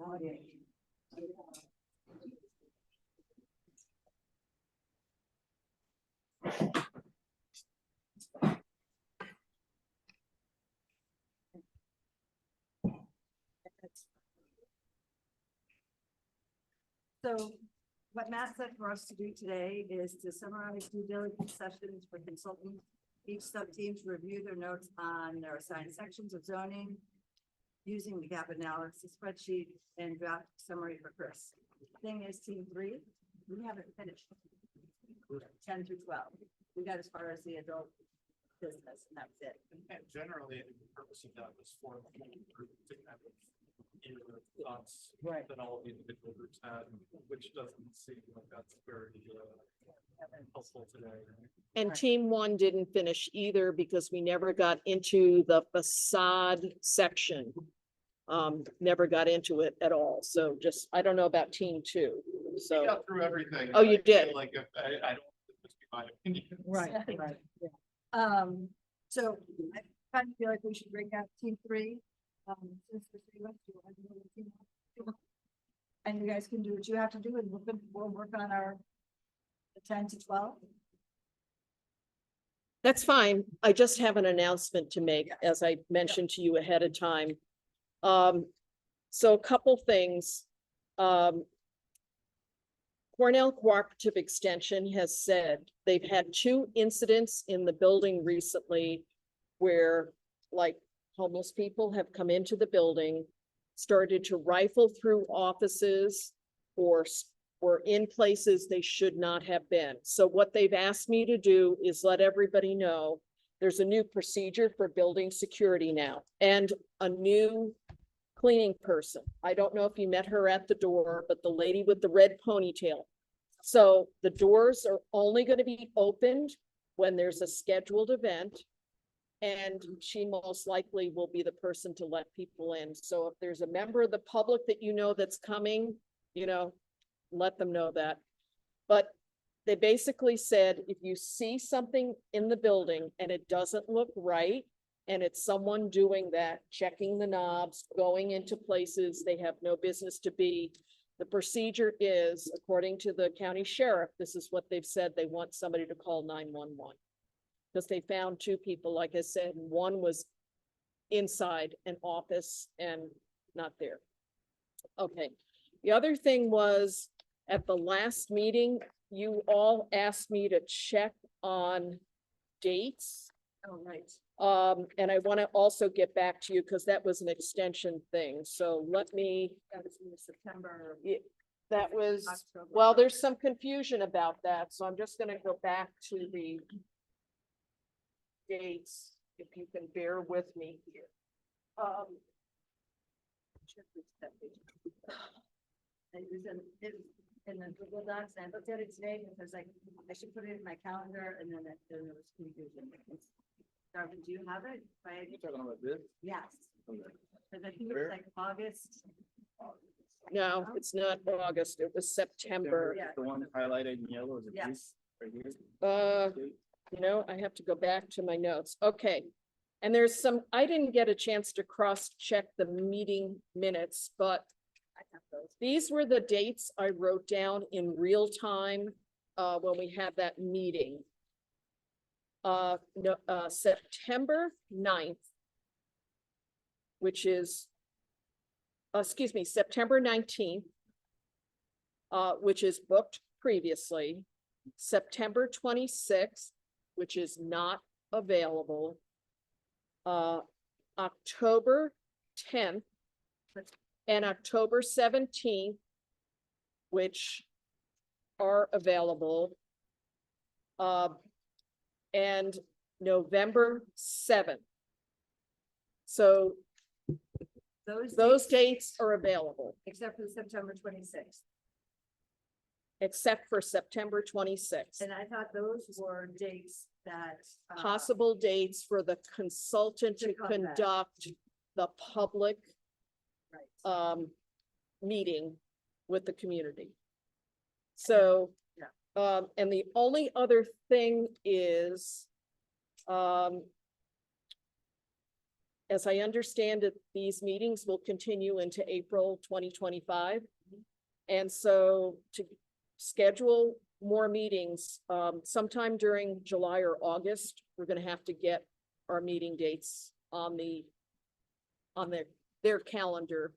So what Matt said for us to do today is to summarize due diligence sessions for consultants. Each sub-team to review their notes on their assigned sections of zoning using the gap analysis spreadsheet and draft summary for Chris. Thing is, team 3, we haven't finished 10 through 12. We got as far as the adult business, and that's it. And generally, the purpose of that was for the group to kind of input thoughts Right. that all the individual groups had, which doesn't seem like that's very helpful today. And Right. team 1 didn't finish either because we never got into the facade section. Never got into it at all. So just, I don't know about team 2. We So, got through everything. Oh, you I feel did? Like, if I don't, this be my opinion. Right. Yeah. So I kind of feel like we should break out team 3. Since the 3 of us do, I don't know what team one. And you guys can do what you have to do, and we'll work on our 10 to 12. that's fine. I just have an announcement to make, as I mentioned to you ahead of time. So a couple things. Cornell Cooperative Extension has said they've had 2 incidents in the building recently where, like, homeless people have come into the building, started to rifle through offices or were in places they should not have been. So what they've asked me to do is let everybody know there's a new procedure for building security now and a new cleaning person. I don't know if you met her at the door, but the lady with the red ponytail. So the doors are only going to be opened when there's a scheduled event. And she most likely will be the person to let people in. So if there's a member of the public that you know that's coming, let them know that. But they basically said, if you see something in the building and it doesn't look right, and it's someone doing that, checking the knobs, going into places they have no business to be, the procedure is, according to the county sheriff, this is what they've said, they want somebody to call 911. Because they found 2 people, like I said, and one was inside an office and not there. Okay, the other thing was, at the last meeting, you all asked me to check on dates. Oh, right. And I want to also get back to you because that was an extension thing. So let me, That was in September. that was, October. well, there's some confusion about that. So I'm just going to go back to the dates, if you can bear with me here. It was in the Google Docs, and I looked at it today because I should put it in my calendar, and then there was confusion. Darwin, do you have it? You talking about this? Yes. Because I think it was like August. No, it's not August, it was September. Yeah. The one highlighted in yellow is it Yes. this right here? I have to go back to my notes. Okay. And there's some, I didn't get a chance to cross-check the meeting minutes, but I have those. these were the dates I wrote down in real time when we had that meeting. September 9th, which is, September 19th, which is booked previously. September 26th, which is not available. October 10th and October 17th, which are available. And November 7th. So those dates are available, Except for September 26th. except for September 26th. And I thought those were dates that. Possible dates for the consultant to To come back. conduct the public Right. meeting with the community. So, and the only other thing is, as I understand it, these meetings will continue into April 2025. And so to schedule more meetings, sometime during July or August, we're gonna have to get our meeting dates on their calendar.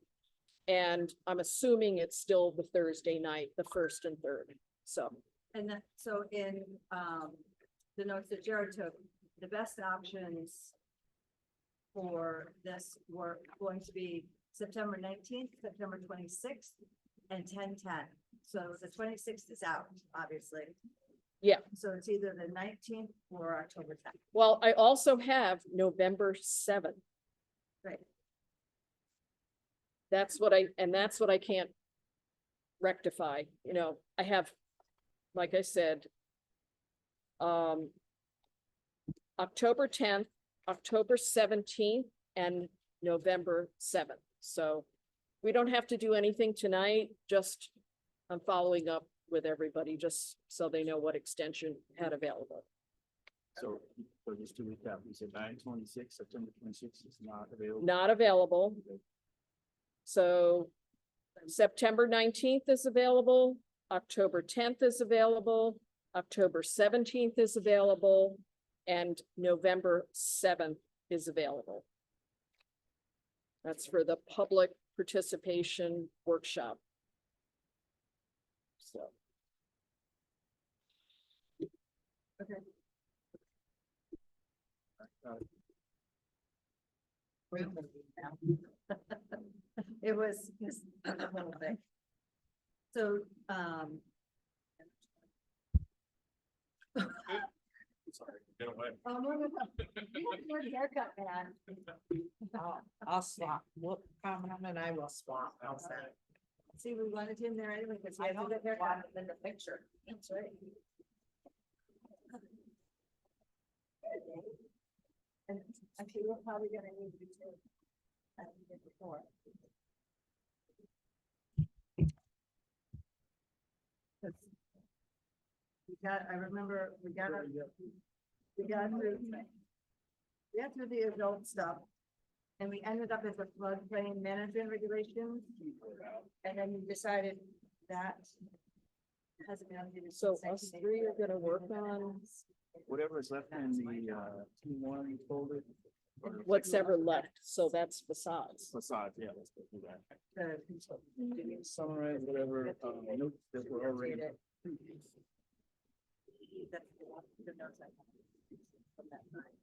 And I'm assuming it's still the Thursday night, the first and third, so. And that, so in, the notes that Jared took, the best options for this were going to be September 19th, September 26th, and 10/10. So the 26th is out, obviously. Yeah. So it's either the 19th or October 10th. Well, I also have November 7th. Right. That's what I can't rectify, you know, I have, like I said, October 10th, October 17th, and November 7th. So we don't have to do anything tonight, just I'm following up with everybody, just so they know what extension had available. So just to recap, we said 9/26, September 26th is not available. Not available. So September 19th is available, October 10th is available, October 17th is available, and November 7th is available. That's for the public participation workshop. So. Okay. It was just a whole thing. So, Sorry, get away. oh, no, no, no. You have your haircut, man. I'll swap. Look, comment and I will swap. How's that? See, we wanted him there anyway, because he I has know a good that haircut. in the picture. That's right. And actually, we're probably gonna need you to. Before. I remember, we got through the adult stuff. And we ended up at the floodplain management regulations. And then we decided that hasn't been updated. So since us three are gonna work on Whatever is left in the team one folder. what's ever left, so that's facades. Facade, yeah, let's go through that. the consultant. Summarize whatever notes that were already. That's the notes I have from that time.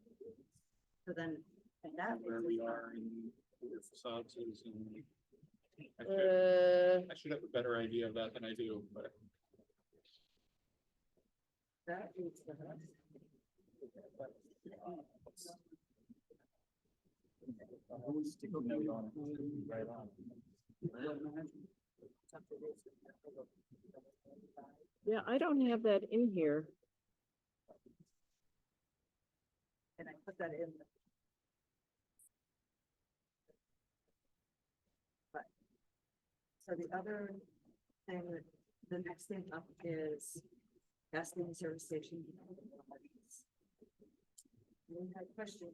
So then, and that Where was we are in the facades is in. I should have a better idea of that than I do, but. that is the. Who's sticking note on it? Right on. Yeah, I don't have that in here. And I put that in. But. So the other thing that, the next thing up is Ballston service station. We had questions.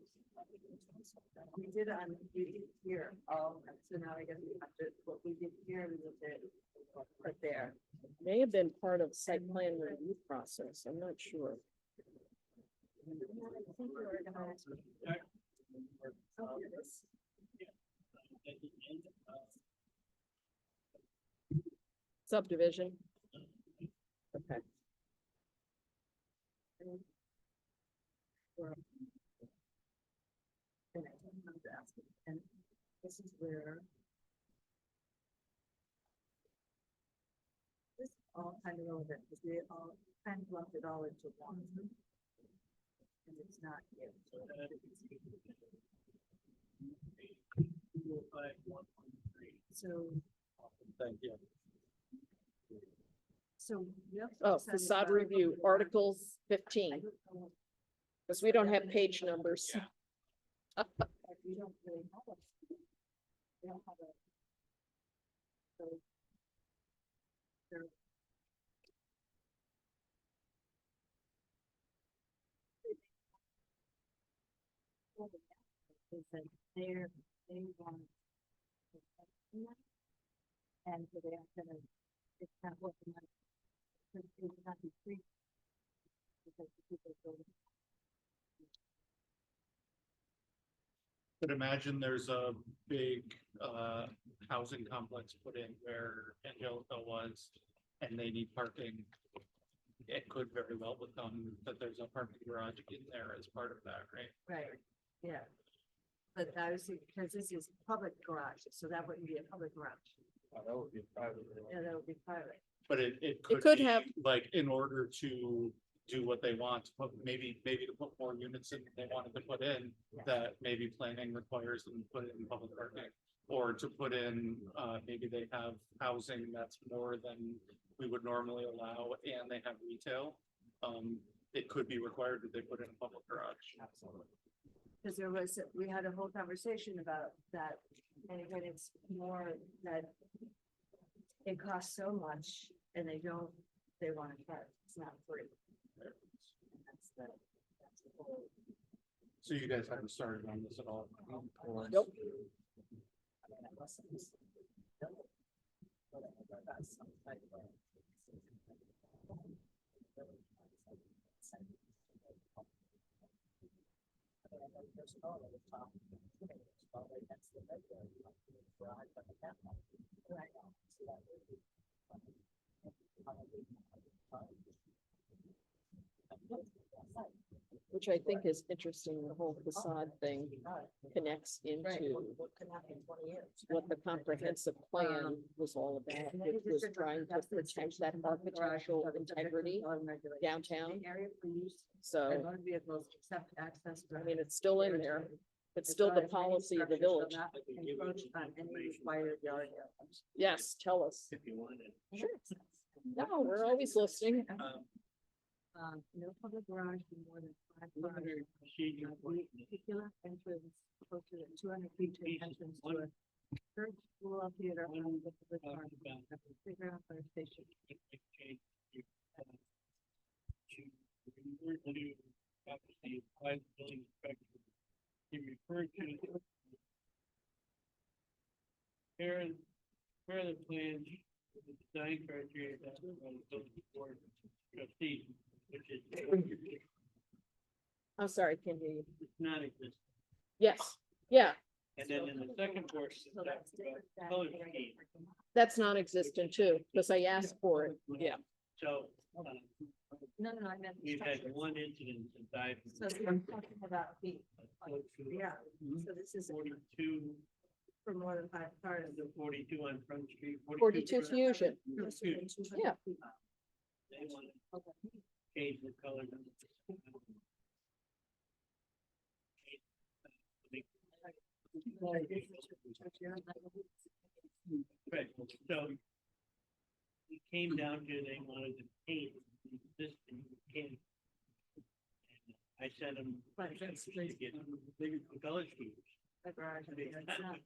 We did on, we did here, so now I guess we have to, what we did here, we will put there. May have been part of site plan review process, I'm not sure. I think we organized. Oh, here it is. Subdivision. Okay. And I told him I was asking, and this is where. This is all kind of relevant, because we all kind of lumped it all into one. And it's not here. So, Thank you. so. we also Oh, decided facade about- review, Article 15, because we don't have page numbers. Yeah. Like, we don't really have a. We don't have a. So. There. is that they want. And so they're gonna, it's not working out. It's not be free. Because the people building. But imagine there's a big housing complex put in where Angelica was, and they need parking. It could very well become that there's a parking garage in there as part of that, right? Right, yeah. But I was thinking, because this is public garage, so that wouldn't be a public garage. That would be private. Yeah, that would be private. But it could be, have- like, in order to do what they want, but maybe to put more units in than they wanted to put in, Yeah. that maybe planning requires them to put it in public parking. Or to put in, maybe they have housing that's more than we would normally allow, and they have retail. It could be required that they put in a public garage. Because we had a whole conversation about that, and again, it's more that it costs so much, and they want to charge, it's not free. That's the whole. So you guys haven't started on this at all? Nope. Which I think is interesting, the whole facade thing connects into what the comprehensive plan was all about, which was trying to protect that architectural integrity downtown. Area for use So, by motor vehicles except access. I mean, it's still in there. It's still the policy of the village. Encroach on any required yard area. Yes, tell us. If you wanted. Sure. No, we're always listening. No public garage be more than 5 cars. Particular entrance closer than 200 feet to the entrance to a church, school, theater, home, with the car, playground, fire station. He referred to here are the plans, the design criteria that the building board trustee, which is I'm sorry, can hear you. not existing. Yes, yeah, And then in the second portion, So that's talks about different than. color scheme. that's non-existent too, because I asked for it. Yeah. So No, I meant. the we've had structures. one incident since I've. So I'm talking about the, yeah, so this is 42, for more than 5 cars. 42 on Front Street. 42 Fusion. Yeah. They want to change the color. Right, so it came down to they wanted to paint the existing paint. I sent them. But that's to get bigger color schemes. The garage, I mean, it's not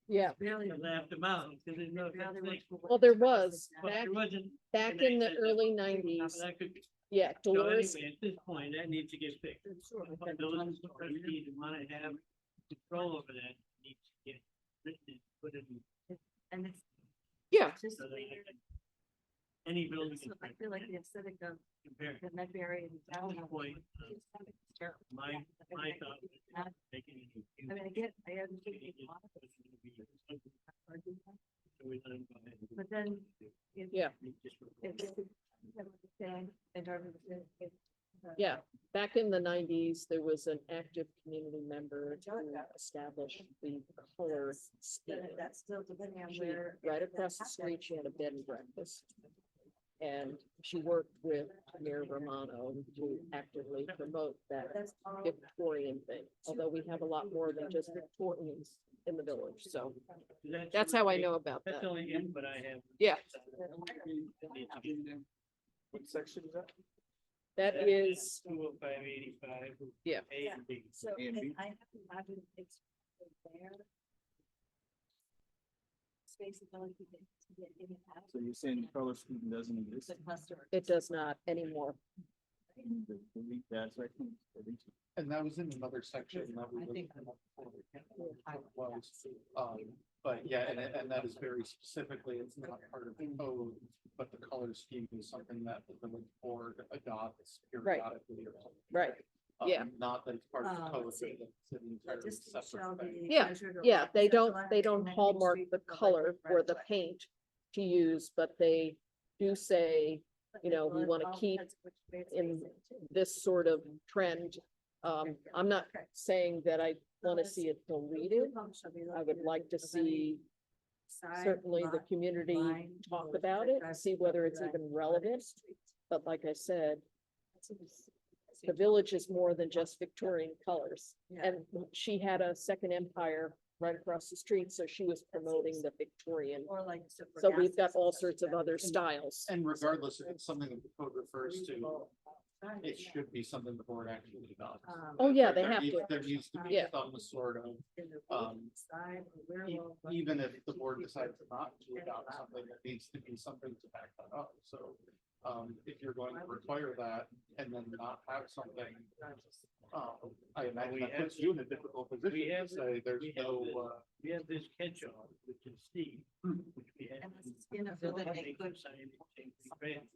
Yeah, really. I laughed them out because there's no such thing. well, there was, But back, there wasn't. back and I in the said, early "No, nineties, that could be-" yeah, So doors, anyway, at this point, that needs to get fixed. But those trustees who want to have control over that needs to get written, put in. And it's yeah, just, So that I can- Any building. so I feel like the aesthetic of Compare. the Med area in At town. this point, It's terrible. my thought was Not- making it. I mean, I get, I understand. Changes, a lot of but it, it's gonna be something but we learn by it. But then, if. Yeah. Just- If it's saying, in terms of. yeah. Back in the nineties, there was an active community member to establish the color scheme. That's still depending on She, where. right across the street, she had a bed and breakfast. And she worked with Mayor Romano to actively promote that That's all. Victorian thing, although we have a lot more than just Victorians in the village, so That's that's how I only- know about That's that. only input I have. Yeah. What section is that? That is, 20585. Yeah. A and B. So, A and and B. I have to imagine it's there. Space ability to get in and out. So you're saying the color scheme doesn't exist? The customer. it does not anymore. Delete that section. Delete it. And that was in another section that we. I think- Was, but yeah, and that is very specifically, it's not part of the code, but the color scheme is something that the village board adopts Right. periodically or something. Right, yeah. Not that it's part of the code. let's see. but it's an entirely Just separate shall thing. be Yeah, measured or yeah, they don't, centralized they don't in any hallmark street the of color right or of the way. paint to use, but they do say, you know, we want to keep in this sort of trend. I'm not saying that I want to see it deleted. I would like to see certainly the community talk about it, see whether it's even relevant. But like I said, the village is more than just Victorian colors. And she had a Second Empire right across the street, so she was promoting the Victorian. Or like. So we've got all sorts of other styles. And regardless, if it's something that the code refers to, it should be something the board actually adopts. Oh, yeah, they There have needs- to. There needs to be Yeah. some sort of, even if the board decides not to adopt something, there needs to be something to back that up. So, if you're going to require that and then not have something, I imagine that puts you in a difficult position to say there's no, We have this catch-all, which is Steve, which we had. And this is in a building they Make could- the sign, change the brand.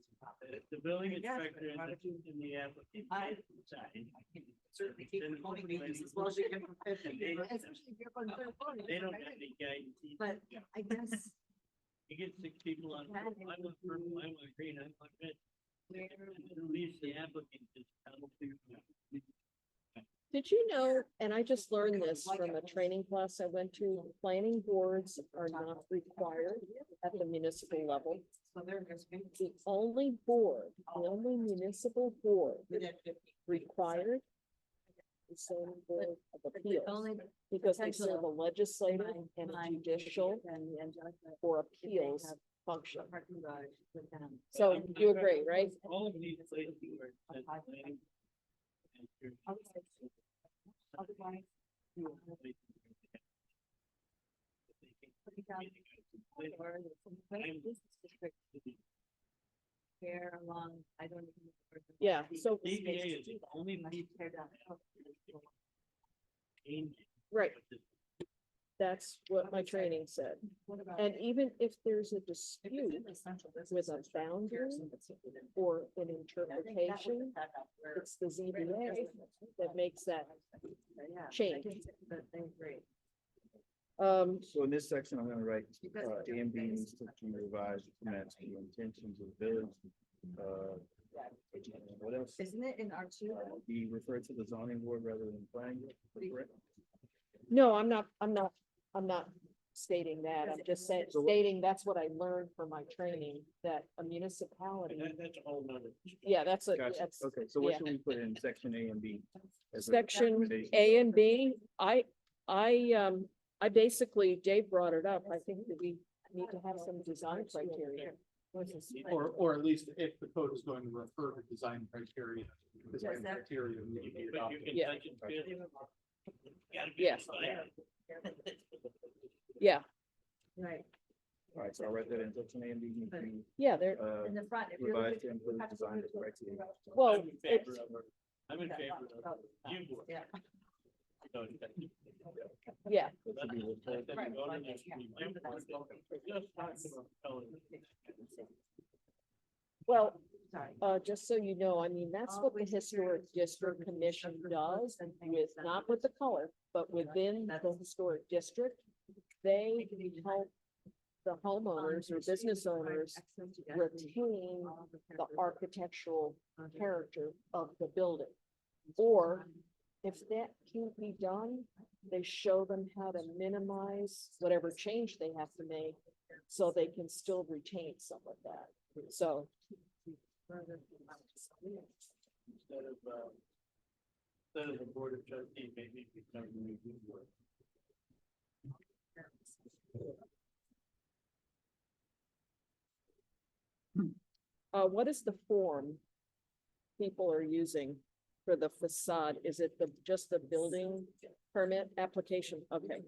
The building Yes, but inspector why and would you- the applicant. I- sign. Certainly keep Then holding when these you- as well as you can. They- Especially if you're on third floor, They don't right? have any guidance. either. But I guess. You get 6 people on, I want purple, I want green, I want red. At least the applicant is. Did you know, and I just learned this from a training class I went to, planning boards are not required at the municipal level. So there is. The only board, the only municipal board required is zoning board of appeals, because they serve a legislative and a judicial or appeals function. So you agree, right? All of these places where it says planning. and there's- Care along, I don't even. know where the- Yeah, so- DBA is the only. Tear down. Right. That's what my training said. What about- And even if there's a If it's in dispute the central business with a district, here's boundary what's in it. or an Yeah, I think that would interpretation, put that up where- it's the ZBA that makes that Yeah, I change. think that they agree. So in this section, I'm gonna write, Because A they're and B doing needs to be revised to match the intentions of the village. What else? Isn't it in R two? Be referred to the zoning board rather than planning board, correct? No, I'm not stating that. I'm just saying, So what- stating that's what I learned from my training, that a municipality, That's a whole nother. yeah, that's Gotcha. that's Okay, so what yeah. should we put in section A and B? as a section recommendation? A and B. I basically, Dave brought it up. I think that we need to have some design criteria. or at least if the code is going to refer to design criteria, design that- criteria need to be But you adopted. can Yeah. touch and feel it. Gotta be Yes. inspired. Yeah, Right, All right, so I'll write that in section A and B. need to be, yeah, there, in the front. if you're revised looking- to include have to design look at- criteria. well, I'm in favor it's, of it. I'm in favor of it. You would. Yeah. So, yeah, That should be referred- that's Right. the order that should be my point. Just talking about color. well, Sorry. just so you know, I mean, that's what the Historic District Commission does with, not with the color, but within the historic district. They help the homeowners or business owners retain the architectural character of the building. Or if that can't be done, they show them how to minimize whatever change they have to make so they can still retain some of that. So, Instead of the board of trustees, maybe it becomes a review board. what is the form people are using for the facade? Is it just the building permit application? Okay,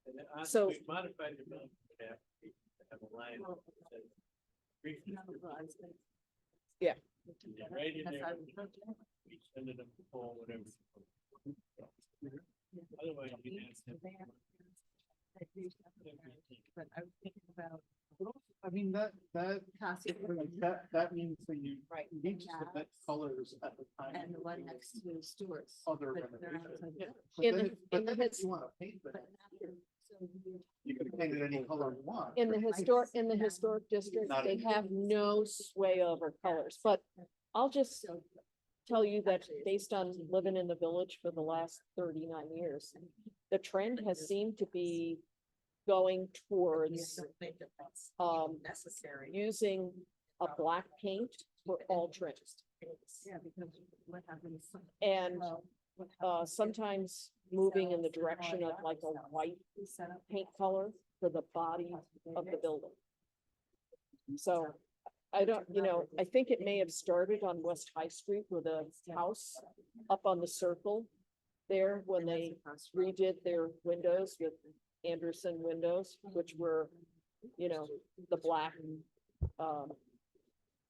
And So- we modified the building to have a line that says briefly. Right in That's there. how we put it. We send it up the pole, whatever. Otherwise, you have to. But I was thinking about. I mean, that means that you Right. need to submit colors at the time. And the one next to Stewart's. Other but they're renovations. outside. Yeah. In But the- then, but in the then if his- you wanna paint But it, not the- so you- you can paint it any color you want. In the historic district, Not they in- have no sway over colors, but I'll just So tell you that based on living in the village for the last 39 years, the trend has seemed to be going towards Necessary. using a black paint for all trims. Yeah, because what happens? And well, what happens if sometimes moving in the direction of like a white we set up paint color for the body of the building. So I don't, I think it may have started on West High Street with a house up on the circle there when they redid their windows with Anderson windows, which were, the black,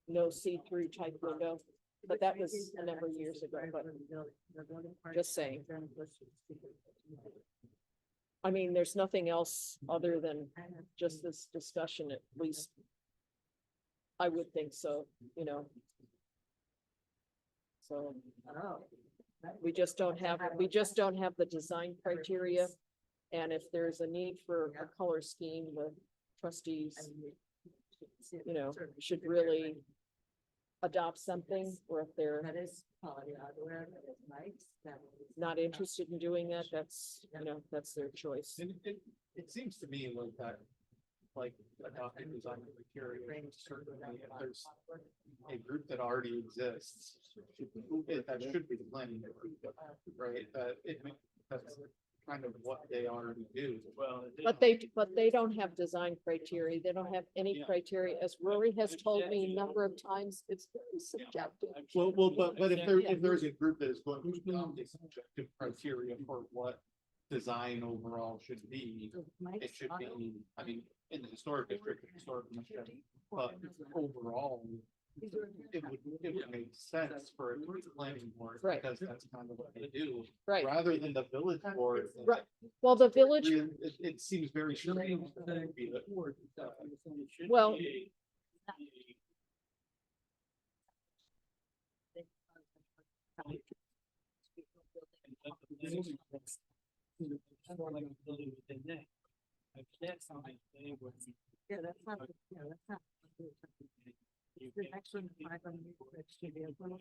no see-through type window. But that was a number of years ago, but just saying. I mean, there's nothing else other than just this discussion, at least. I would think so, So Oh. we just don't have the design criteria. And if there's a need for a color scheme, the trustees, should really adopt something, or if they're That is quality hardware, that is nice, that is. not interested in doing that, that's, that's their choice. And it seems to me like that, like adopting design criteria, certainly if there's a group that already exists, that should be the planning group, right? That's kind of what they already do. Well. But they don't have design criteria. They don't have any Yeah. criteria. As Rory has told me a number of times, it's very subjective. Well, but if there's a group that is going to adopt a subjective criteria for what design overall should be, it should be, I mean, in the historic district, but overall, it would make sense for it to be the planning board, Right. because that's kind of what they do, Right. rather than the village board. Right. Well, the village, It seems very strange. that it would be the- Well- Yeah, that's not, that's not. The next one, 500 should be a little-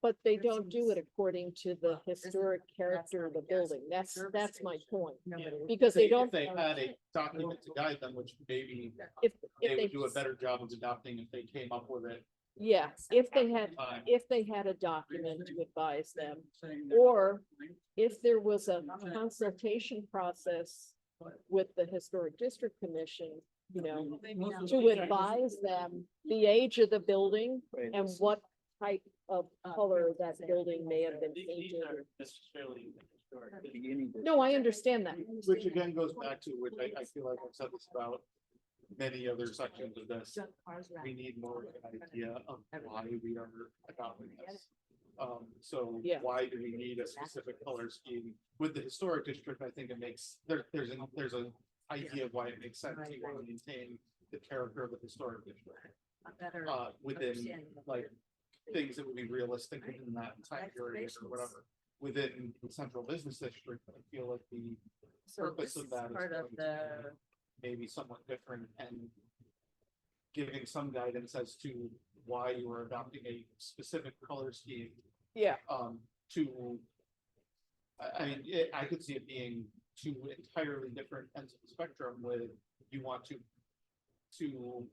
but they don't do it according to the historic character of the building. That's my point. Nobody would- Because they If don't, they had a document to guide them, which maybe if they they, would do a better job of adopting if they came up with it. yeah, if they had a document to advise them, or if there was a consultation process with the Historic District Commission, to advise them the age of the building and what type of color that building may have been painted. Necessarily. No, I understand that. Which again goes back to, which I feel like I've said this about many other sections of this. We need more of an idea of why we are adopting this. So Yeah. why do we need a specific color scheme? With the historic district, I think it makes, there's an idea of why it makes sense to want to maintain the character of the historic district. A better Within understanding of like things that would be realistic within that time period or whatever. Within the central business district, I feel like the So purpose this of is that is part of going to the, maybe somewhat different and giving some guidance as to why you are adopting a specific color scheme, Yeah, to, I mean, I could see it being two entirely different ends of the spectrum with you want to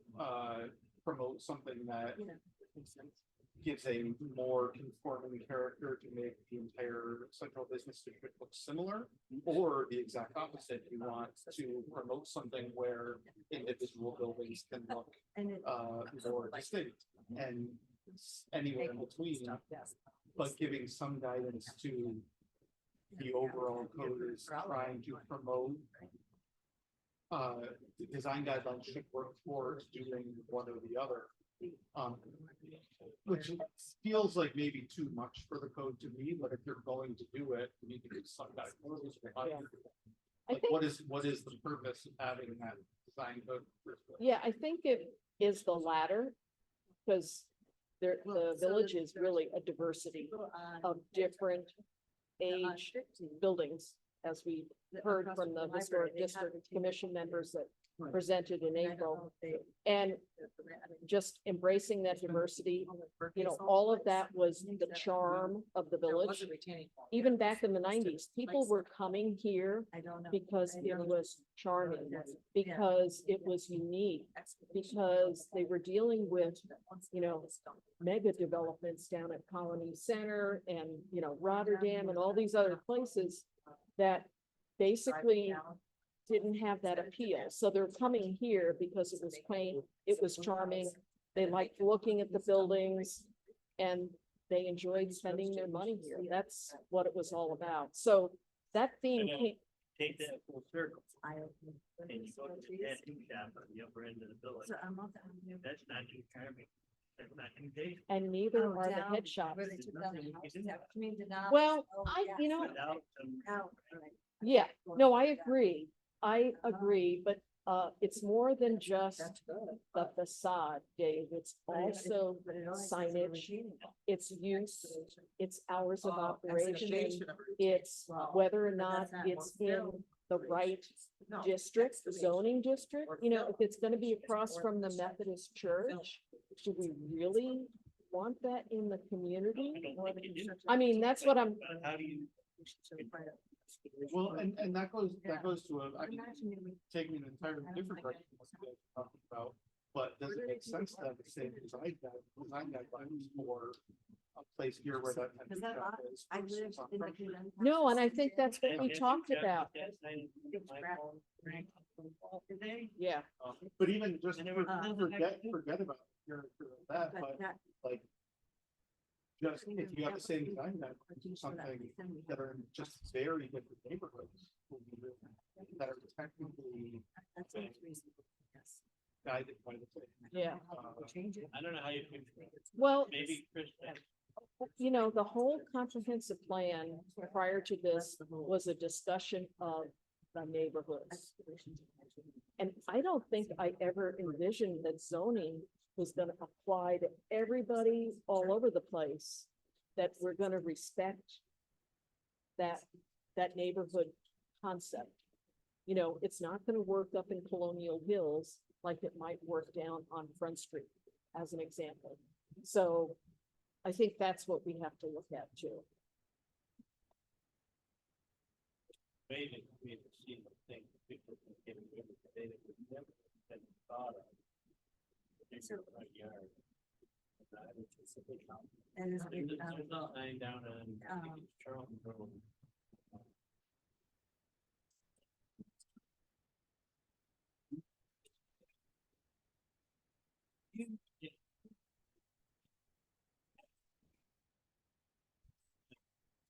promote something that gives a more conforming character to make the entire central business district look similar, or the exact opposite, you want to promote something where individual buildings can look and it. more distinct, and anywhere in between, Yes. but giving some guidance to the overall code is trying to promote the design guidelines should work towards doing one or the other. Which feels like maybe too much for the code to me, but if you're going to do it, you need to get some kind of. I Like, think, what is the purpose of having that design code? in the first place? yeah, I think it is the latter. Because there, the village is really a diversity of different age buildings, as we heard from the historic district commission members that presented in April. And just embracing that diversity, you know, all of that was the charm of the village. Even back in the nineties, people were coming here because it was charming, because it was unique, because they were dealing with, you know, mega developments down at Colony Center and, you know, Rotterdam and all these other places that basically didn't have that appeal. So they're coming here because it was quaint, it was charming. They liked looking at the buildings and they enjoyed spending their money here. That's what it was all about. So that theme And then- came, Take that full circle, and you go to the tattoo shop on the upper end of the village, that's not too charming, that's not too tasty. and neither are the head shops. Where they took down the house, is that what you mean, Denali? Well, Oh, I, yeah. you know, Without some, Out, right. yeah, no, I agree. I agree, but it's more than just That's good. the facade, Dave. It's also signage, it's use, it's hours of operation. It's whether or not it's in the right district, zoning district. You know, if it's gonna be across from the Methodist church, do we really want that in the community? I don't think you do. I mean, that's what I'm, But how do you, Well, and that goes to a, I mean, taking an entirely different direction from what you guys are talking about. But does it make sense to have the same design guidelines for a place here where that? Is that shop odd? is I versus lived on in the. Front Street? no, and I think that's what we and talked you check about. that sign, my phone rang today, Yeah, But even just And there was nothing I forget, could do. forget about that, but like. Just if you have the same design guidelines, do something that are in just very different neighborhoods. will be really- That are technically guided by the same. yeah. I don't know how you can, Well, maybe Chris, you know, the whole comprehensive plan prior to this was a discussion of the neighborhoods. And I don't think I ever envisioned that zoning was gonna apply to everybody all over the place. That we're gonna respect that neighborhood concept. You know, it's not gonna work up in Colonial Hills like it might work down on Front Street, as an example. So I think that's what we have to look at too. maybe we have seen the thing, people can get rid of it, they would never have thought of. It's a front yard. And There's a sign down on, I think it's Charlton Road.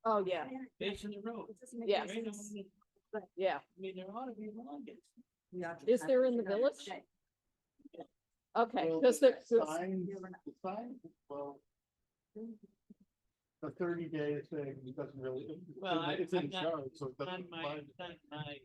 Oh, yeah, Facing the road. Yeah. Right on the- yeah. I mean, there ought to be longest. Is there in the village? Okay, Well, because there's, Signs, the sign, well. The 30-day thing doesn't really, Well, it's in I'm not- charge, so it Not doesn't my, apply. not my.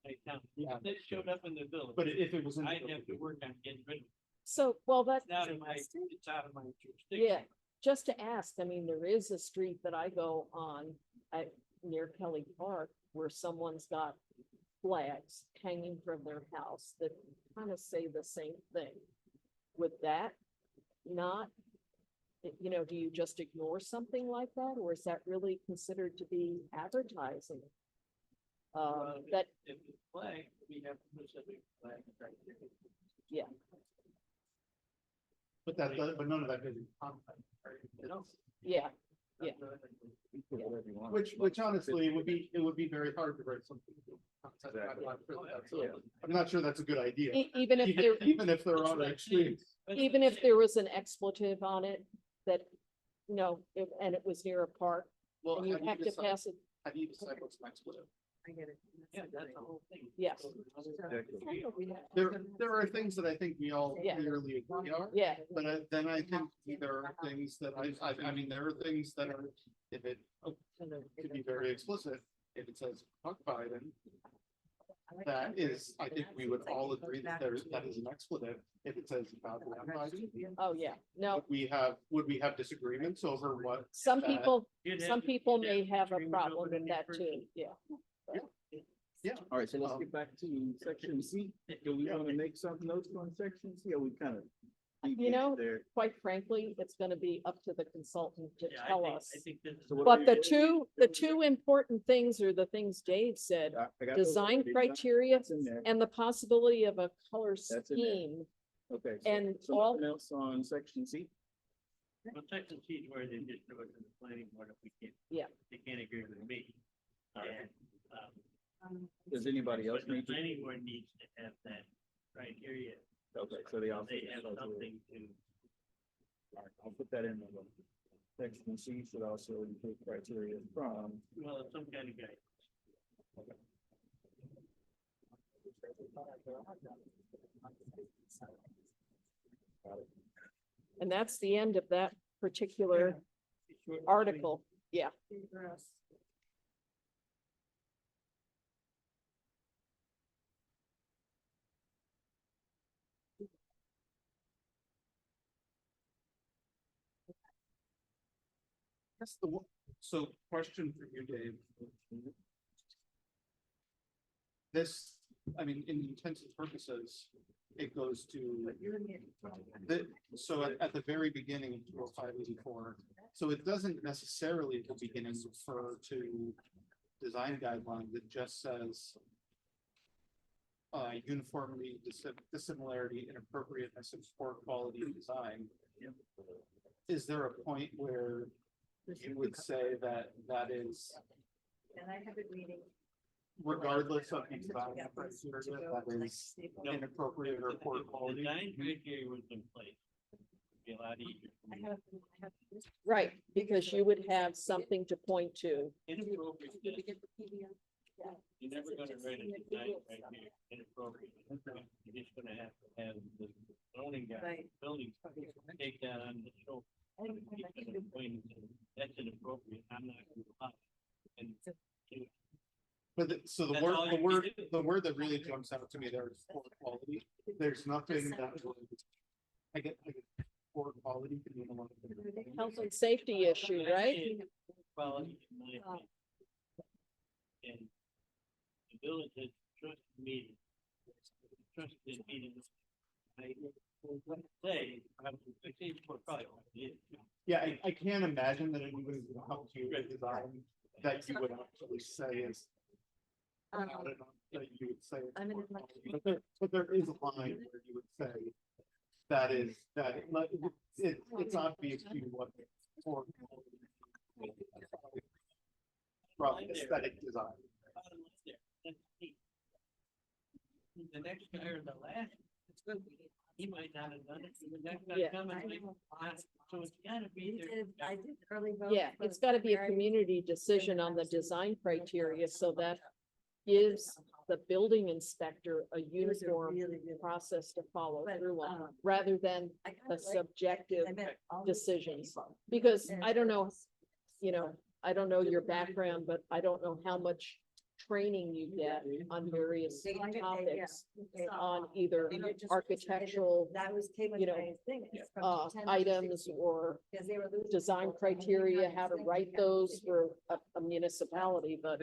My town, Yeah. that showed up in the village. But if it was in. I'd have to work on getting rid of it. so, well, that, It's out of my, it's out of my jurisdiction. yeah, just to ask, I mean, there is a street that I go on at, near Kelly Park where someone's got flags hanging from their house that kind of say the same thing. Would that not, you know, do you just ignore something like that, or is that really considered to be advertising? Well, if That, If it's flag, we have to put something flag right there. yeah, But that, but none of that goes in contact. yeah, Yeah. Which honestly, it would be very hard to write something. I'm not sure that's a good idea. even if there, Even if they're on the extremes. even if there was an expletive on it that, you know, and it was near a park, Well, and you have to pass it, how do you decide what's an expletive? I get it. Yeah, that's the whole thing. Yes. There are things that I think we all Yeah. clearly agree on. Yeah, But then I think there are things that I mean, there are things that are, if it, to be very explicit, if it says fuck Biden, that is, I think we would all agree that that is an expletive. If it says about Biden, oh, yeah, no, would we have disagreements over what? some that- people, You'd have some to- people you'd have may have a disagreements problem over with the that person. too, yeah. All right, so let's get back to section C. Do we want to make some notes on section C, or we kind of? You know, There. Quite frankly, it's gonna be up to the consultant to Yeah, tell us. I think this is. So what But are the you- two important things are the things Dave said, I got those design already. criteria That's in there. and the possibility of a color in there. scheme. Okay. and So all- nothing else on section C? Well, section C is where they just do it to the planning board if we can't. Yeah. They can't agree with me. All right. And, Does anybody else but the need to? planning board needs to have that criteria. Okay, so they also. They have something to, All right, I'll put that in the section C should also include criteria from. well, some kind of guide. And that's the end of that particular article, yeah. That's the one, so question for you, Dave. This, I mean, in intents and purposes, it goes to so at the very beginning of 20584, so it doesn't necessarily at the beginning refer to design guidelines, it just says uniformity, dissimilarity, inappropriateness, and poor quality of design. Is there a point where you would say that that is, And I have a meeting. regardless of the design criteria, that is inappropriate or poor quality? Design criteria was in place. It'd be a lot easier. for me. Right, because you would have something to point to. Inappropriate, you're never gonna write a design criteria, inappropriate. You're just gonna have to have the zoning guy, Right. building, take that on the shoulder. He's gonna point and say, that's inappropriate, I'm not gonna allow it. And But so the That's word, all the you word, can do. the word that really jumps out to me there is poor quality. There's nothing that would, I get poor quality can mean a lot of different things. Health and safety issue, right? quality, in my opinion. And the village has trusted meetings. Trusted meetings. I would say, I think for probably. Yeah, I can't imagine that anyone would help you with design that you would actually say is. I don't know, that you would say. it's I'm in poor my- quality, but there is a line where you would say. That is, it's obvious to you what. Poor quality from aesthetic design. Bottom line there, that's me. The next guy or the last, he might not have done it, the next guy Yeah. coming, so it's gotta be there. I did early vote. Yeah, it's gotta be a community decision on the design criteria, so that gives the building inspector a uniform process to follow through on, rather than a subjective decisions. Because I don't know, I don't know your background, but I don't know how much training you get on various topics on either architectural, That was came with you know, my thing. It's from 10 to items 16, or because they were losing design people. And criteria, we how to had write to those for a municipality, but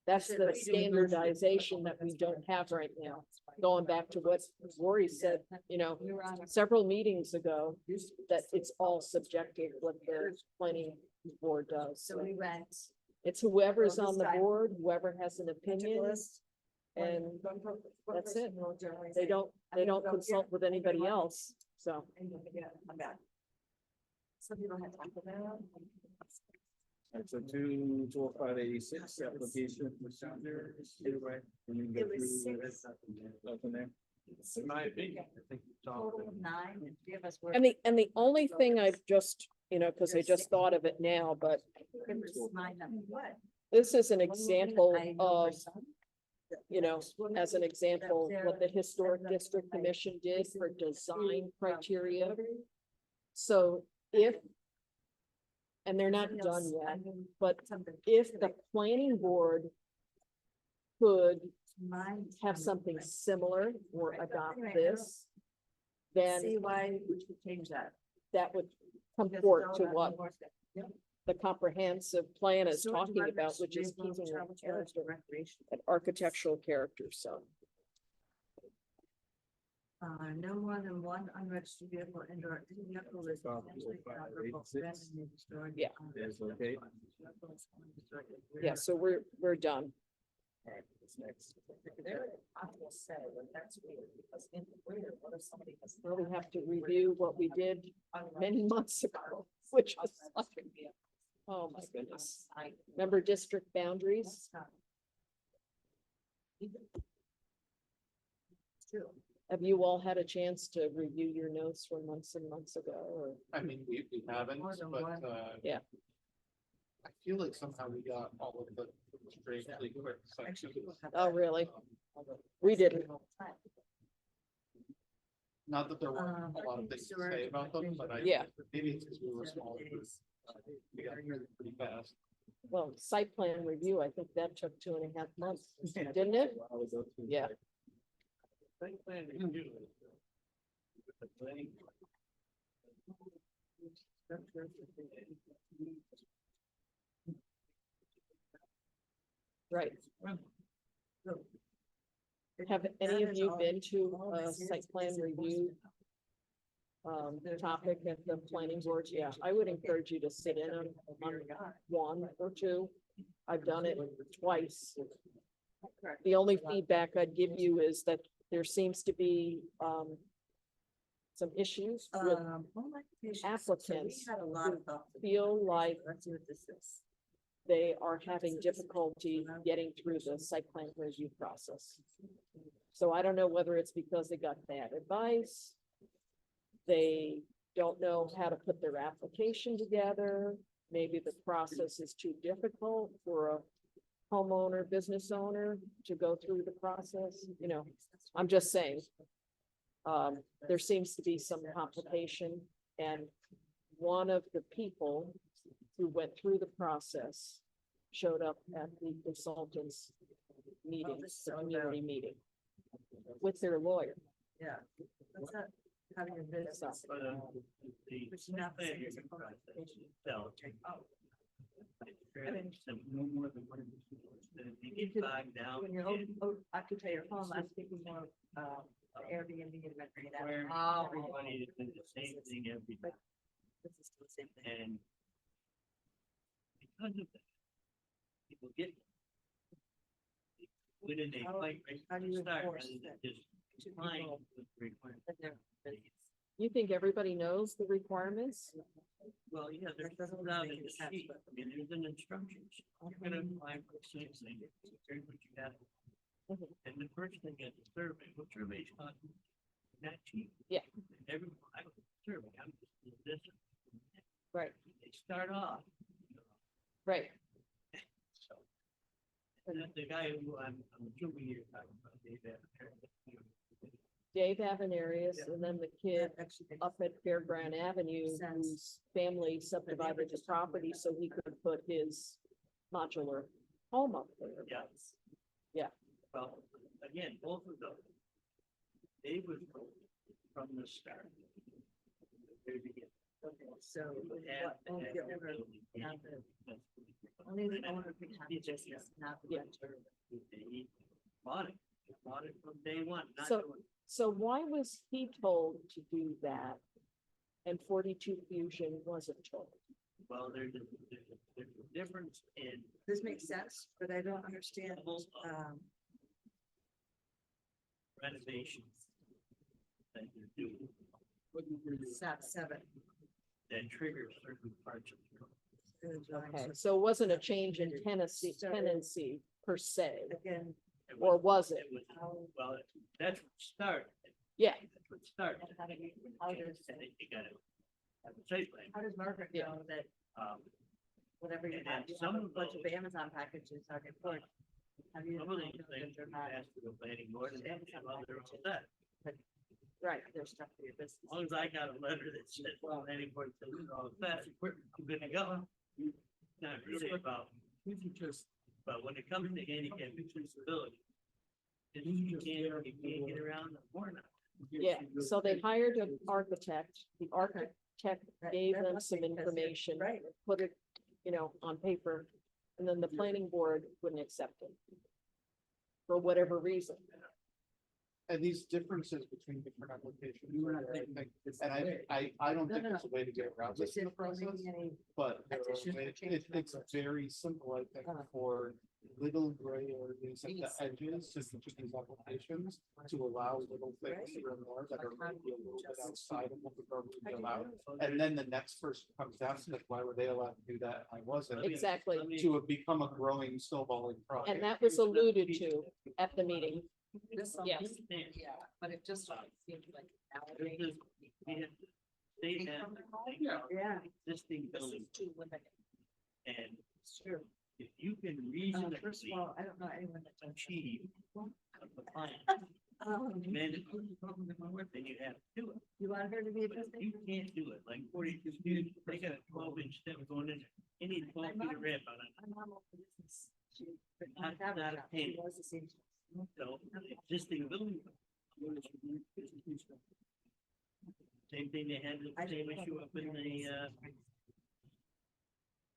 that's the standardization that we don't have right now. Going back to what Rory said, We were on. several meetings ago, that it's all subjective what the planning board does. So we went. It's whoever's Well, on this the time- board, whoever has an took a opinion, list, and one that's person it. will generally they say, don't, I'm they gonna don't go consult here, with I'm gonna anybody go here. else, so. And you'll forget, I'm back. Some people had time for that. And so 20586 application procedures. Right. And you can go It was through 6. Nothing there. In my opinion, I think it's all. Total of 9, and 3 of us were. And the only thing I've just, because I just thought of it now, but It was my number. What? This is an One woman, example I know her of, son. you know, as an example, That's what the there, Historic and that's District like Commission did for recently design from criteria. Rotary. So if, and they're not Something done else, I yet, mean, but something if the planning board could mine have something similar or Right, but adopt anyway, I don't this, then see why we should change that. that would come Because it's forth all to about what enforcement. Yep. the comprehensive plan is Storage talking about, records, which is vehicle, keeping travel that trailers, character, recreation. that architectural character, so. No more than one unregistered vehicle indoor vehicle is potentially operable, randomly destroyed. Yeah. Yes, okay. Yeah, so we're done. Alright, what's next? I will say, well, that's weird, because in the winter, what if somebody has? Well, we have to review what we did many months ago, which was like, oh my goodness. Remember district boundaries? Have you all had a chance to review your notes from months and months ago, or? I mean, we haven't, More than but, one. Yeah. I feel like somehow we got all of the strangely quick sections. Oh, really? We didn't. Not that there weren't a lot of things to say about them, but I. Yeah. Maybe it's because we were a smaller group. We got through them pretty fast. Well, site plan review, I think that took 2.5 months, didn't it? Yeah. Site plan review. The planning. Right. So, Have any that of is you all- been to all a this is site plan review There's topic at the planning board? Yeah, I would encourage you to sit in on one or two. I've done it twice. The only feedback I'd give you is that there seems to be some issues with home occupations. So we applicants had a lot of thoughts. feel like Let's see what this is. they are having difficulty getting through the site plan review process. So I don't know whether it's because they got bad advice. They don't know how to put their application together. Maybe the process is too difficult for a homeowner, business owner to go through the process, you know, I'm just saying. There seems to be some complication, and one of the people who went through the process showed up at the consultants meeting, the community meeting with their lawyer. Yeah. That's not having a business. But, the Which is not the site same as a plan home process occupation. itself, it's fairly simple, no more than one. If you You get could- bogged down When you in occupy your home, I'm thinking more of Airbnb and renting it out. where Oh. everybody is doing the same thing every day. This is still the same thing. And because of that, people get within a How- fight right how do from the you start, enforce rather than that? just Two complying people with the requirements. that they're- You think everybody knows the requirements? Well, yeah, there's That doesn't out make in the any sense, sheet, but- I mean, there's an instructions, you're gonna apply for the same thing, here's what you got. Mhm. And the first thing is the survey, what surveys cost, not cheap. Yeah. Every, I don't survey, I'm just doing this. Right, They start off, right. so. And then the guy who I'm assuming you're talking about, Dave Appice. Dave Avenarius, and then the kid That actually makes up at Fairground Avenue, Sense. whose family subdivided the property so he could put his modular home up there. Yeah. Yeah. Well, again, both of those. Dave was told from the start. the very beginning, Okay, so you what, have to only have the your owner, building not permit. the, only the owner can have the business, not the Yeah. renter. He bought it from day one, not So- doing. So why was he told to do that? And 42 Fusion wasn't told? Well, there's a difference in This makes sense, but I don't understand, levels of renovations that you do SAP 7. that trigger certain parts of the code. Okay, so it wasn't a change in tenancy per se, Again, It or was- was it? Well, that's what started. Yeah. That's what started. how do You gotta have a site plan. how does Margaret Yeah. know that Um, whatever you And have, then you have some a of bunch of those- Amazon packages are good. Have you? Some of these things are passed to the planning board and then some other all that. Right, there's stuff for your business. As long as I got a letter that says, well, planning board says it's all set, we're good to go. Not really about, but when it comes to handicap accessibility, you can't get around the corner. Yeah, so they hired an architect, the architect Right, gave that them must some be because they're- information, Right. put it, on paper, and then the planning board wouldn't accept it. For whatever reason. And these differences between different applications, I think, and I don't No, think no, there's a way to get around this in the process, but there are Additions or ways- changes it's numbers. very simple, I think, Uh. for little gray areas at the Yes. edges to each of these applications to allow little things here and there that are maybe a little bit outside of what the government would allow. And then the next person comes down and says, why were they allowed to do that? And I wasn't. Exactly. To have become a growing snowballing project. And that was alluded to at the meeting. This one, Yes. yeah, but it just seems like. There's this- we have- They have Yeah. existing This buildings is too limited. and It's true. if you can First reasonably of all, I don't know anyone that does. achieve a compliance, Um, then you have to do it. You want her to be a But business? you can't do it, like 42 students, they got a 12-inch step going in, you need 12 feet of ramp on it. My mom owned a business. She Not- had not a shop. penny. She was a seamstress. So, existing building. Same thing, they had the same issue up in the,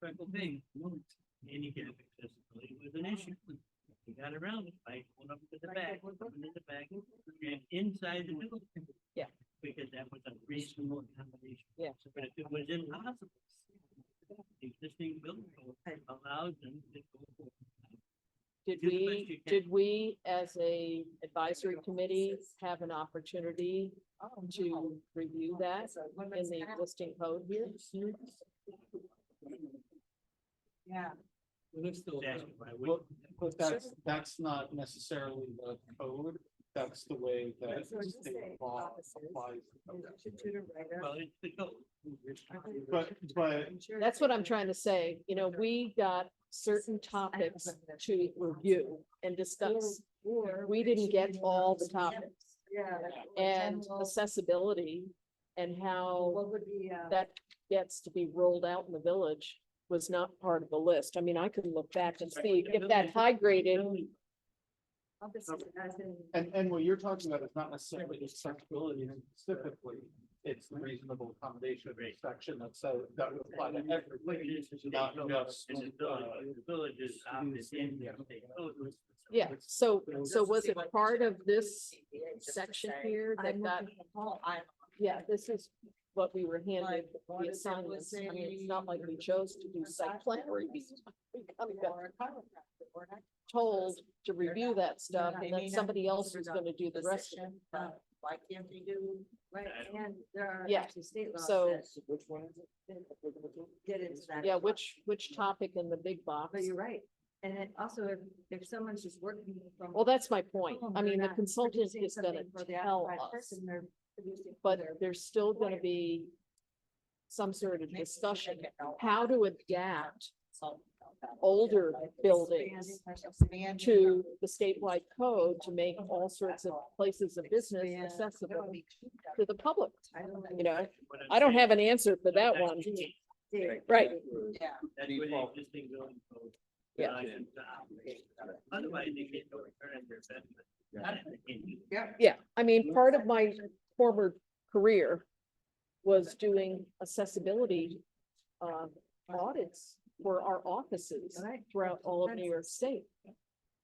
Circle Bay. Handicap accessibility was an issue. We got around it by going up to the back, coming in the back, and inside the building. Yeah. Because that was a reasonable accommodation. Yeah. But if it was impossible, the existing building code allows them to go for it. Did Do the best you can. we, as a advisory committee, have an opportunity to review that in the existing code here? Yeah. That's why we- But that's not necessarily the code, that's the way that So just state say law offices. applies. Should tutor writer. Well, it's the code. But That's what I'm trying to say, we got certain topics to review and discuss. We didn't get all the topics Yeah. and accessibility and how What would be, that gets to be rolled out in the village was not part of the list. I mean, I could look back and see if that high graded, offices as in. And what you're talking about is not necessarily accessibility specifically, it's the reasonable accommodation section that says that would apply to everybody, not just. The village is opted in the state code. yeah, so was it part of this section here that got, yeah, this is what we were handed, the assignments. I mean, it's not like we chose to do site plan review. We kind of got told to review that stuff and then somebody else was gonna do the rest of it. Why can't they do? Right, and there are Yeah, actually state laws so- that Which one is get into that. Yeah, as well. which topic in the big box? But you're right. And then also if someone's just working from. Well, that's my point. home, I they're mean, the not consultant producing is gonna something for the tell outside us, person, they're producing for but their- there's still gonna be some sort of discussion, how to adapt older buildings to the statewide code to make all sorts of places of business accessible to the public. I don't know. You know, I don't have an answer for that one. Dave, Right, Yeah. That's where the existing building code. Yeah. allows you to operate. Otherwise, they get no return on their investment. Not if they can use it. yeah. I mean, part of my former career was doing accessibility audits for our offices Right. throughout all of New York State.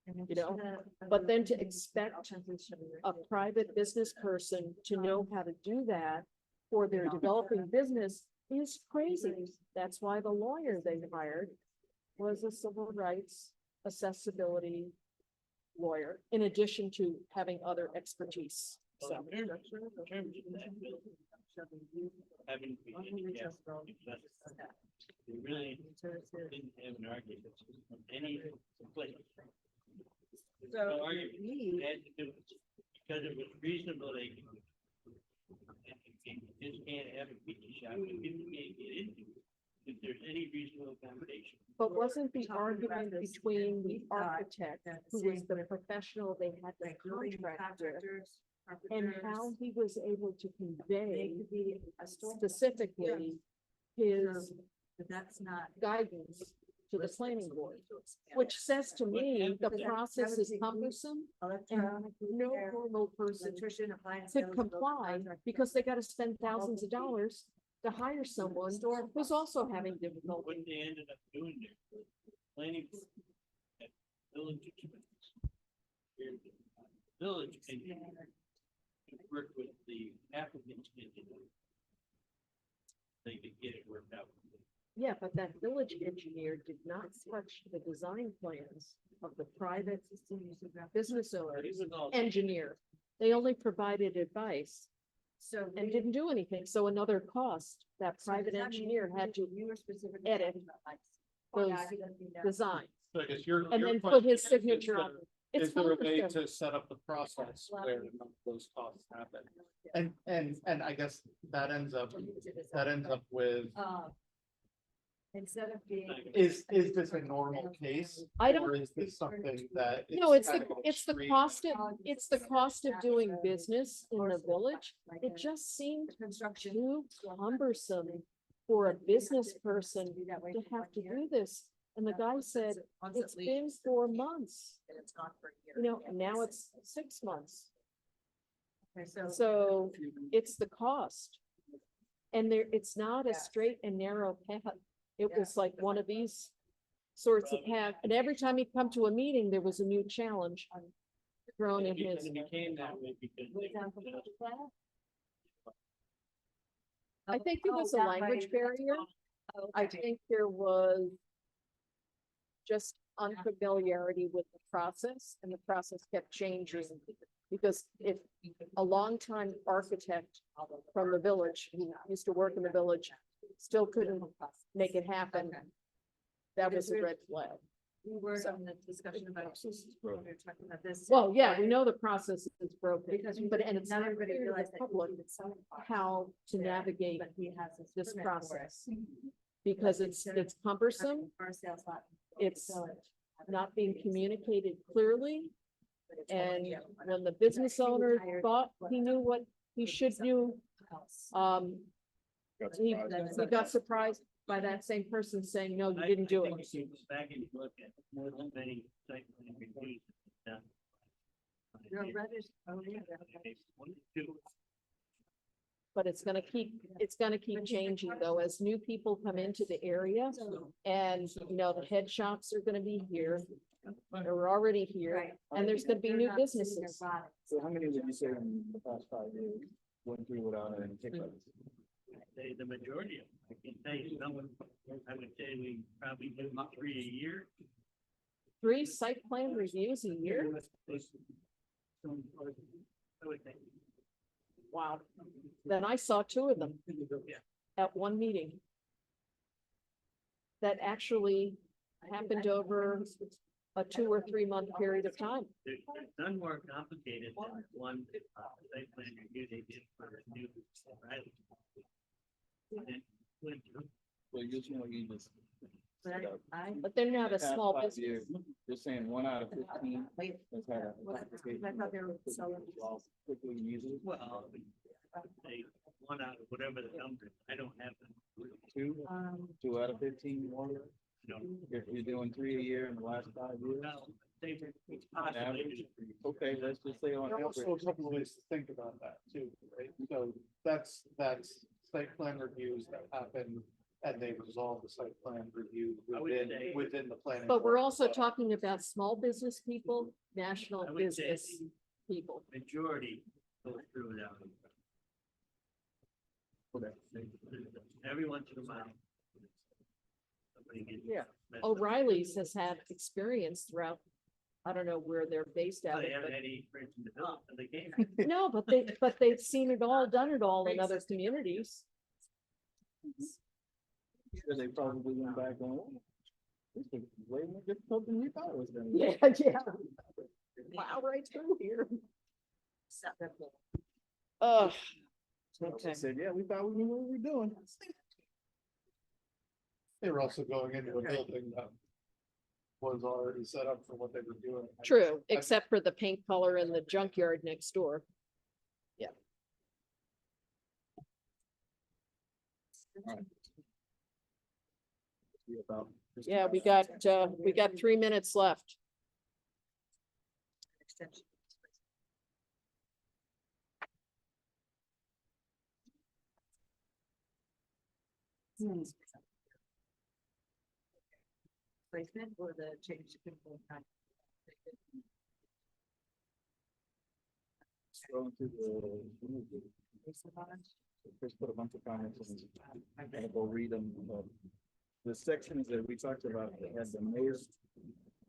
and you know, it's But then to a expect transition. a private business person to know how to do that for their developing business is crazy. That's why the lawyer they hired was a civil rights accessibility lawyer, in addition to having other expertise. So, Well, in terms of that building, having to be handicapped accessible, they really didn't have an argument from any place. There's no So argument. we, They had to do it because it was reasonable, they can. And you just can't have a pizza shop, if you can't get into it. if there's any reasonable accommodation. But wasn't the Talking about argument this, between the we thought architect, that who was same the with, professional they had the like building contractor, contractors, and carpenters, how he was able to they convey could be a store. specifically his But that's not. guidance to the listed, planning so we board, need to expand which it. says to me, the That- process that would is be- cumbersome, and Electronic no repair, normal person electrician, appliance. could sales, building comply, contractor. because they gotta spend thousands of dollars to hire someone who's also having What difficulty. they ended up doing there, planning at village expense. Where the village engineer work with the applicant's engineer. They could get it worked out. Yeah, but that village engineer did not touch the design plans of the private business owner, It was all- engineer. They only provided advice So. and we- didn't do anything. So another cost, that so does private that mean engineer had to You were specifically. edit talking about like, those yeah, it doesn't mean that. design So I guess your. and your then put question his is, signature on there- it. It's Is there a way cumbersome. to set up the process where none of those costs happen? And I guess that ends up with, Instead of being. is this a normal case? I don't- Or is this something that? No, it's kind the, of it's the extreme? cost of, it's the cost of doing business in the village. It just seemed Construction. too cumbersome for a business person to have to do this. And the guy said, it's been 4 months, And it's gone for a year. you know, and now it's 6 months. Okay, so. So it's the cost. And there, it's not a straight and narrow path. It was like one of these sorts of path. And every time he'd come to a meeting, there was a new challenge thrown in his. It became that way because. they were just- I think there was a language barrier. I Okay. think there was just unfamiliarity with the process, and the process kept changing. Because if a longtime architect from the village, who used to work in the village, still couldn't make it happen, that was a red flag. We were in the discussion about, we were talking about this. Well, yeah, we know the process is broken, Because but, and it's not not everybody clear to realized the that. public how to navigate But he has this permit for it. process. Because it's cumbersome, Our sales lot. it's not being communicated clearly. And when the business owner thought he knew what he should do, he got surprised by that same person saying, no, you didn't do I think it. if you go back and look at more than many site plan reviews. done. Your reddish, oh, yeah. One, two, But it's gonna keep changing though, as new people come into the area. And, you know, the head shops are gonna be here, they're already here, Right. and there's gonna be They're new not sitting there businesses. rotting. So how many would you say in the past 5 years went through without any hiccups? say the majority of them. I can tell you, someone, I would say we probably do about 3 a year. 3 site plan reviews a year? I would think. Wow. Then I saw 2 of them Yeah. at one meeting. That actually happened over a 2 or 3 month period of time. There's none more complicated than one, site plan review they did for a new. Riley. And went through. Well, you just know, you just. But I. But they're not a Past small 5 business. years, You're saying 1 out of 15 has had a. I thought they were selling. Quickly and easily. Well, they, one out of whatever the number, I don't have them. 2, 2 out of 15 more. No. If you're doing 3 a year in the last 5 years. No, they were On average, possibly. okay, let's just say on There are also a average. couple of ways to think about that too, right? So that's site plan reviews that happen and they resolve the site plan review I would say- within the planning. But we're board. also talking about small business people, national I would say business people. majority goes through that. Every once in a while. somebody gets Yeah. messed up. O'Reilly's has had experience throughout, I don't know where they're based out of, They haven't but had any experience in development, so they came. no, but they've seen it all, done it all in other communities. Sure, they probably went back on. "Oh, this is way more difficult than we thought it was gonna be. Yeah, yeah. Wow, right through here. Oh, So they said, yeah, we thought we knew what we were doing. They were also going into a building that was already set up for what they were doing. True, except for the paint color and the junkyard next door. Yeah, we got 3 minutes left. Extension. Placement or the change to control time? Scroll into the. Just put a bunch of comments in, I'm gonna go read them. The sections that we talked about, they had the mayor's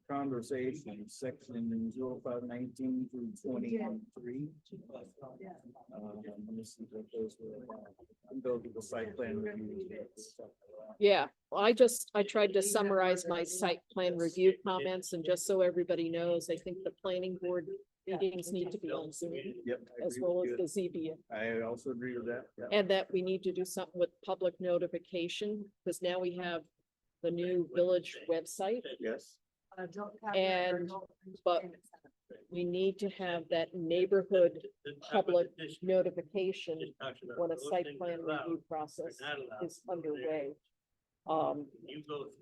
conversation, section 0519 through 23. Let me see what those were about. Those are the site plan review. Yeah, well, I tried to summarize my site plan review comments, and just so everybody knows, I think the planning board meetings need to be on Zoom Yep. I as agree well with as the ZBA. I also agree with that. Yeah. And that we need to do something with public notification, because now we have the new village website. Yes. And, but we need to have that neighborhood public notification when a site plan review process is underway.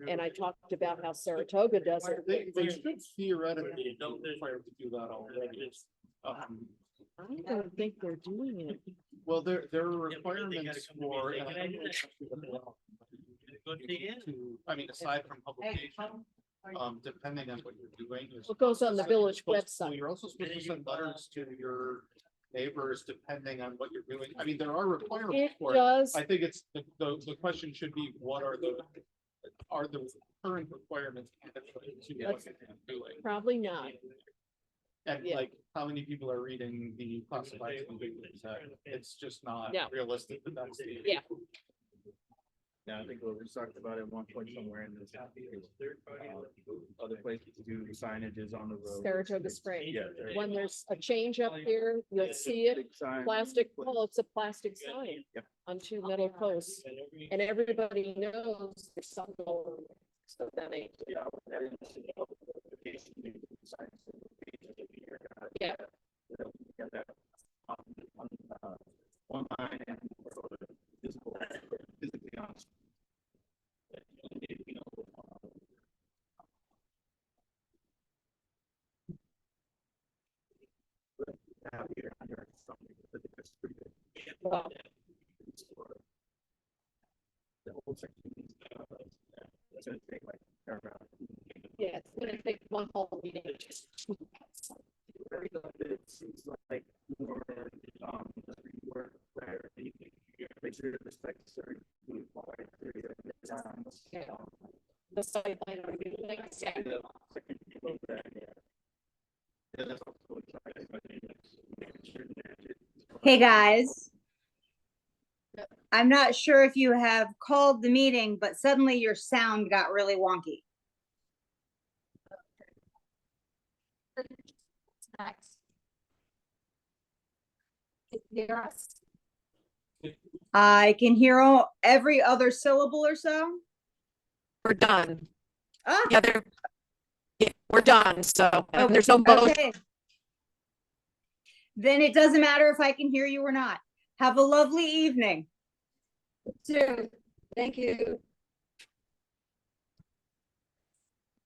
And I talked about how Saratoga does it. They should theoretically be required to do that already. I don't think they're doing it. Well, there are requirements for. And I don't know exactly what they are. I mean, aside from publication, depending on what you're doing. What goes on the village Well, website? you're also supposed to send letters to your neighbors depending on what you're doing. I mean, there are requirements It for it. does, I think it's, the question should be, what are the current requirements adequate to what you're doing? probably not. And Yeah. like, how many people are reading the classified convictions? It's just not Yeah. realistic that that's the. Yeah. Yeah, I think we talked about it at one point somewhere in this. Other places to do signage is on the road. Saratoga Springs. Yeah. When there's a change up here, you'll see it. Big sign. Plastic, well, it's a plastic sign Yep. on 2 metal posts, and everybody knows there's some going. So then they, yeah, Online and physically on. well, The whole section is, it's gonna take like paragraph. yeah, it's gonna take one whole meeting. Very good. It seems like more, more where you make sure to respect certain. Yeah. The site plan review, like I said, Hey, guys. I'm not sure if you have called the meeting, but suddenly your sound got really wonky. I can hear every other syllable or so. we're done. Ah, Yeah, we're done, so and there's no motion. okay. Then it doesn't matter if I can hear you or not. Have a lovely evening. Thank you.